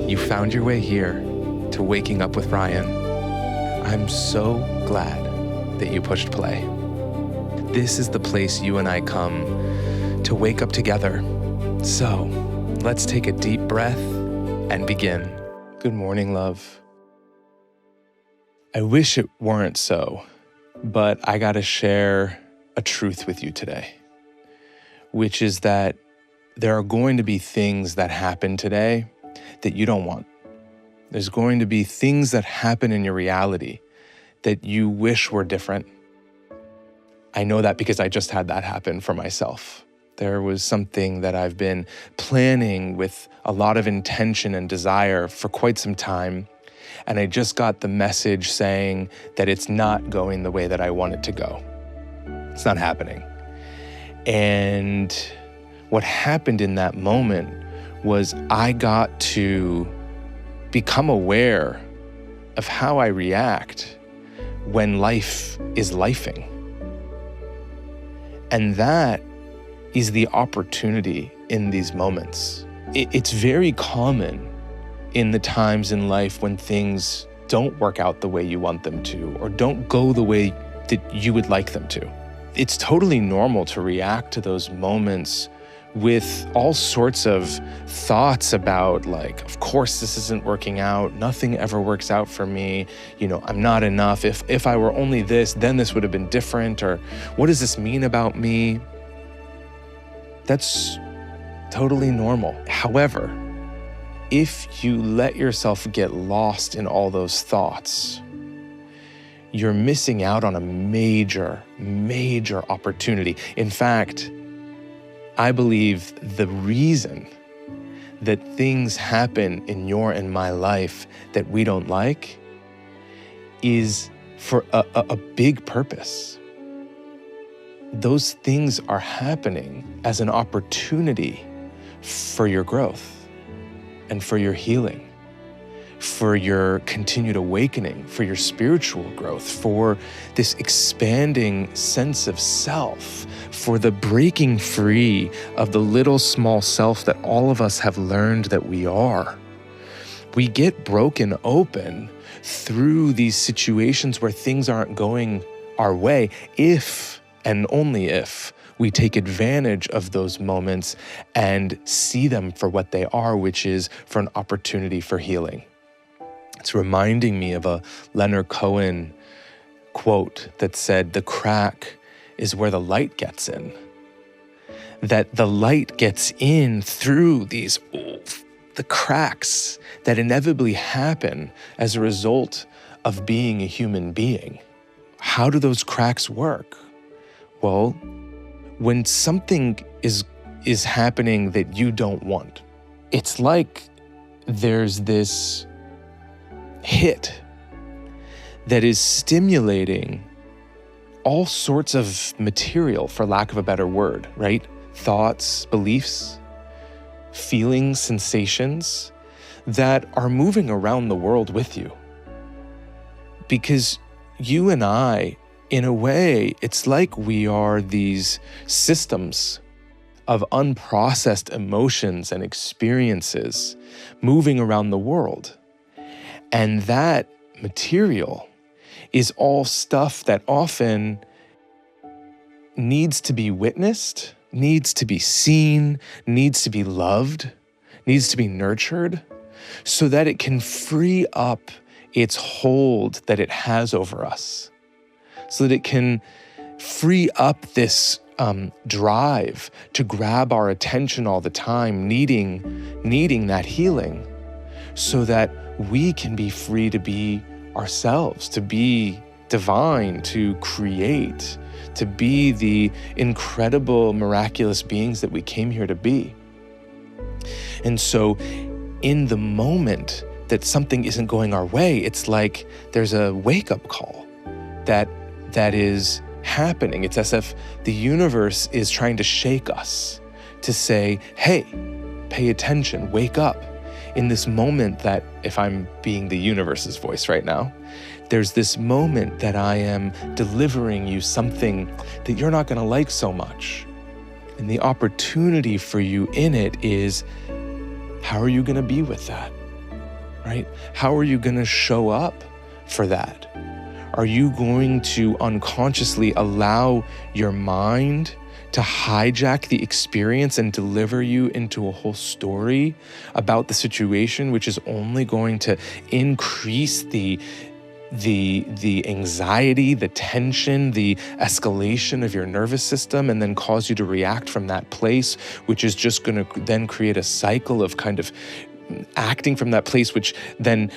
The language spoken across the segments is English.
You found your way here to Waking Up with Ryan. I'm so glad that you pushed play. This is the place you and I come to wake up together. So let's take a deep breath and begin. Good morning, love. I wish it weren't so, but I gotta share a truth with you today, which is that there are going to be things that happen today that you don't want. There's going to be things that happen in your reality that you wish were different. I know that because I just had that happen for myself. There was something that I've been planning with a lot of intention and desire for quite some time, and I just got the message saying that it's not going the way that I want it to go. It's not happening. And what happened in that moment was I got to become aware of how I react when life is lifing. And that is the opportunity in these moments. It's very common in the times in life when things don't work out the way you want them to, or don't go the way that you would like them to. It's totally normal to react to those moments with all sorts of thoughts about, like, of course this isn't working out, nothing ever works out for me, I'm not enough, if I were only this, then this would have been different, or what does this mean about me? That's totally normal. However, if you let yourself get lost in all those thoughts, you're missing out on a major, major opportunity. In fact, I believe the reason that things happen in your and my life that we don't like is for a big purpose. Those things are happening as an opportunity for your growth and for your healing, for your continued awakening, for your spiritual growth, for this expanding sense of self, for the breaking free of the little small self that all of us have learned that we are. We get broken open through these situations where things aren't going our way if, and only if, we take advantage of those moments and see them for what they are, which is for an opportunity for healing. It's reminding me of a Leonard Cohen quote that said, "The crack is where the light gets in." That the light gets in through the cracks that inevitably happen as a result of being a human being. How do those cracks work? Well, when something is happening that you don't want, it's like there's this hit that is stimulating all sorts of material, for lack of a better word, right? Thoughts, beliefs, feelings, sensations that are moving around the world with you. Because you and I, in a way, it's like we are these systems of unprocessed emotions and experiences moving around the world. And that material is all stuff that often needs to be witnessed, needs to be seen, needs to be loved, needs to be nurtured, so that it can free up its hold that it has over us, so that it can free up this drive to grab our attention all the time, needing that healing, so that we can be free to be ourselves, to be divine, to create, to be the incredible, miraculous beings that we came here to be. And so in the moment that something isn't going our way, it's like there's a wake-up call that is happening. It's as if the universe is trying to shake us to say, hey, pay attention, wake up. In this moment that, if I'm being the universe's voice right now, there's this moment that I am delivering you something that you're not going to like so much. And the opportunity for you in it is, how are you going to be with that? right? How are you going to show up for that? Are you going to unconsciously allow your mind to hijack the experience and deliver you into a whole story about the situation, which is only going to increase the anxiety, the tension, the escalation of your nervous system, and then cause you to react from that place, which is just going to then create a cycle of kind of acting from that place, which then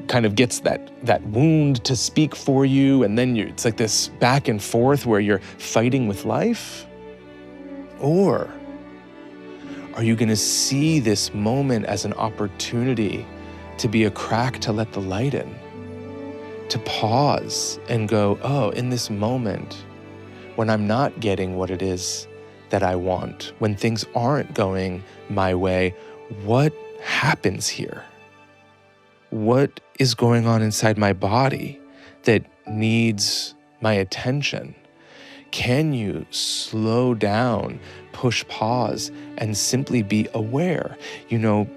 kind of gets that wound to speak for you, and then it's like this back and forth where you're fighting with life? Or are you going to see this moment as an opportunity to be a crack to let the light in? To pause and go, oh, in this moment, when I'm not getting what it is that I want, when things aren't going my way, what happens here? What is going on inside my body that needs my attention? Can you slow down, push pause, and simply be aware? You know,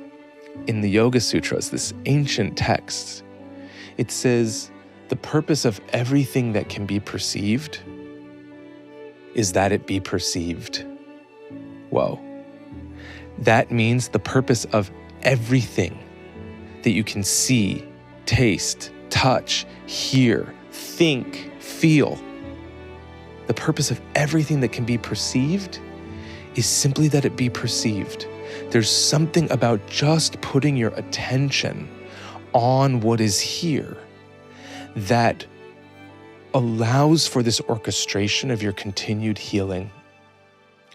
in the Yoga Sutras, this ancient text, it says, the purpose of everything that can be perceived is that it be perceived. Whoa. That means the purpose of everything that you can see, taste, touch, hear, think, feel. The purpose of everything that can be perceived is simply that it be perceived. There's something about just putting your attention on what is here that allows for this orchestration of your continued healing.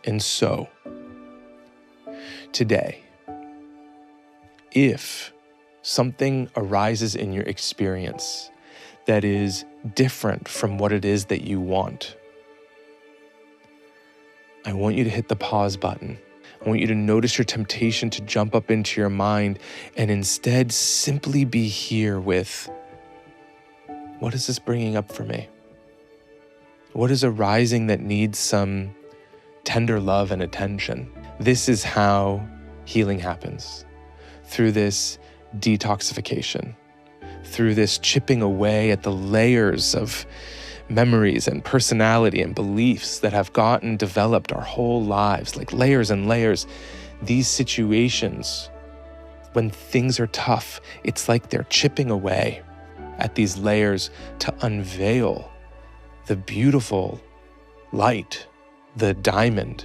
And so, today, if something arises in your experience that is different from what it is that you want, I want you to hit the pause button. I want you to notice your temptation to jump up into your mind and instead simply be here with, what is this bringing up for me? What is arising that needs some tender love and attention? This is how healing happens, through this detoxification, through this chipping away at the layers of memories and personality and beliefs that have gotten developed our whole lives, like layers and layers. These situations, when things are tough, it's like they're chipping away at these layers to unveil the beautiful light, the diamond,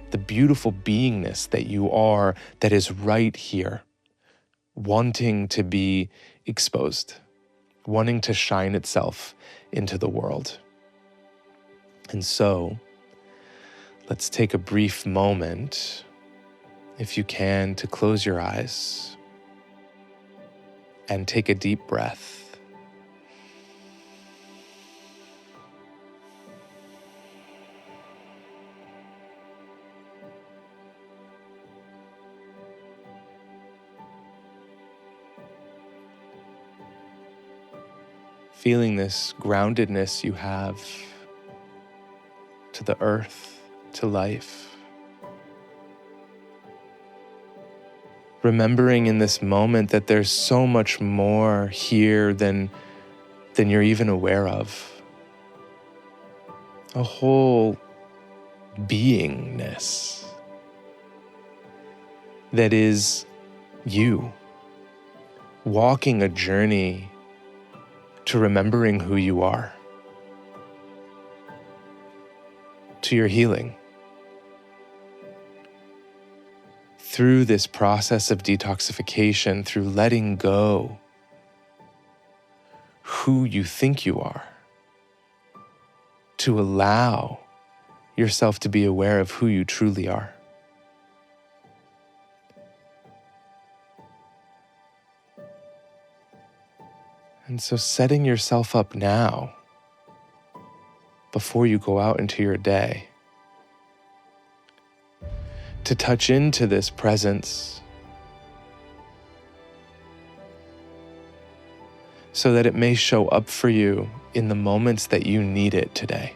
the beautiful beingness that you are, that is right here, wanting to be exposed, wanting to shine itself into the world. And so, let's take a brief moment, if you can, to close your eyes and take a deep breath. Feeling this groundedness you have to the earth, to life. Remembering in this moment that there's so much more here than you're even aware of. A whole beingness that is you, walking a journey to remembering who you are, to your healing. Through this process of detoxification, through letting go who you think you are, to allow yourself to be aware of who you truly are. And so setting yourself up now, before you go out into your day, to touch into this presence so that it may show up for you in the moments that you need it today.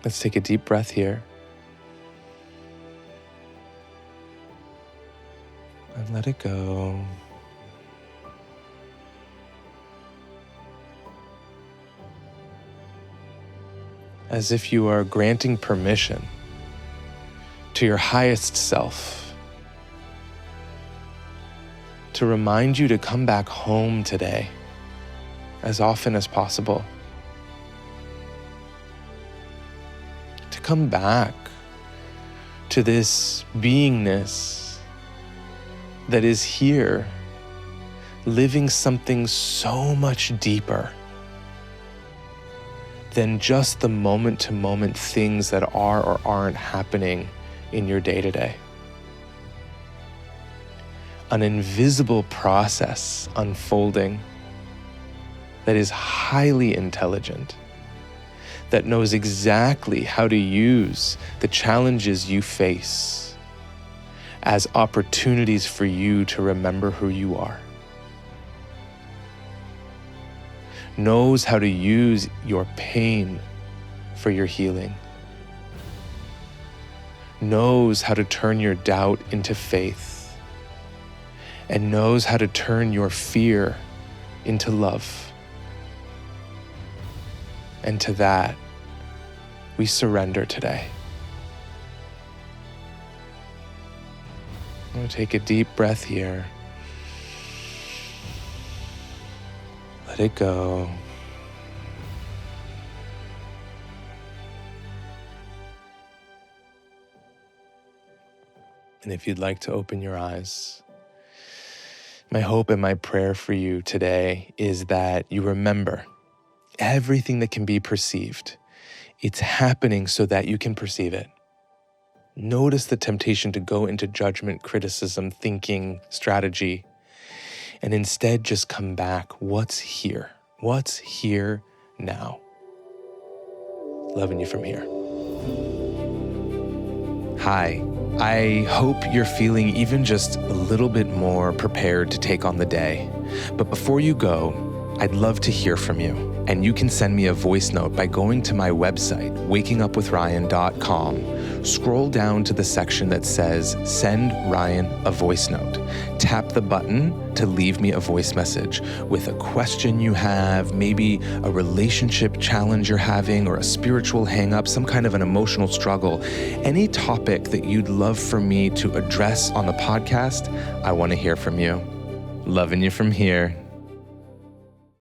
Let's take a deep breath here. And let it go. As if you are granting permission to your highest self to remind you to come back home today as often as possible. To come back to this beingness that is here, living something so much deeper than just the moment-to-moment things that are or aren't happening in your day-to-day. An invisible process unfolding that is highly intelligent, that knows exactly how to use the challenges you face as opportunities for you to remember who you are. Knows how to use your pain for your healing. Knows how to turn your doubt into faith. And knows how to turn your fear into love. And to that, we surrender today. I'm going to take a deep breath here. Let it go. And if you'd like to open your eyes, my hope and my prayer for you today is that you remember everything that can be perceived. It's happening so that you can perceive it. Notice the temptation to go into judgment, criticism, thinking, strategy, and instead just come back. What's here? What's here now? Loving you from here. Hi. I hope you're feeling even just a little bit more prepared to take on the day. But before you go, I'd love to hear from you. And you can send me a voice note by going to my website, wakingupwithryan.com. Scroll down to the section that says, Send Ryan a voice note. Tap the button to leave me a voice message with a question you have, maybe a relationship challenge you're having, or a spiritual hang-up, some kind of an emotional struggle. Any topic that you'd love for me to address on the podcast, I want to hear from you. Loving you from here.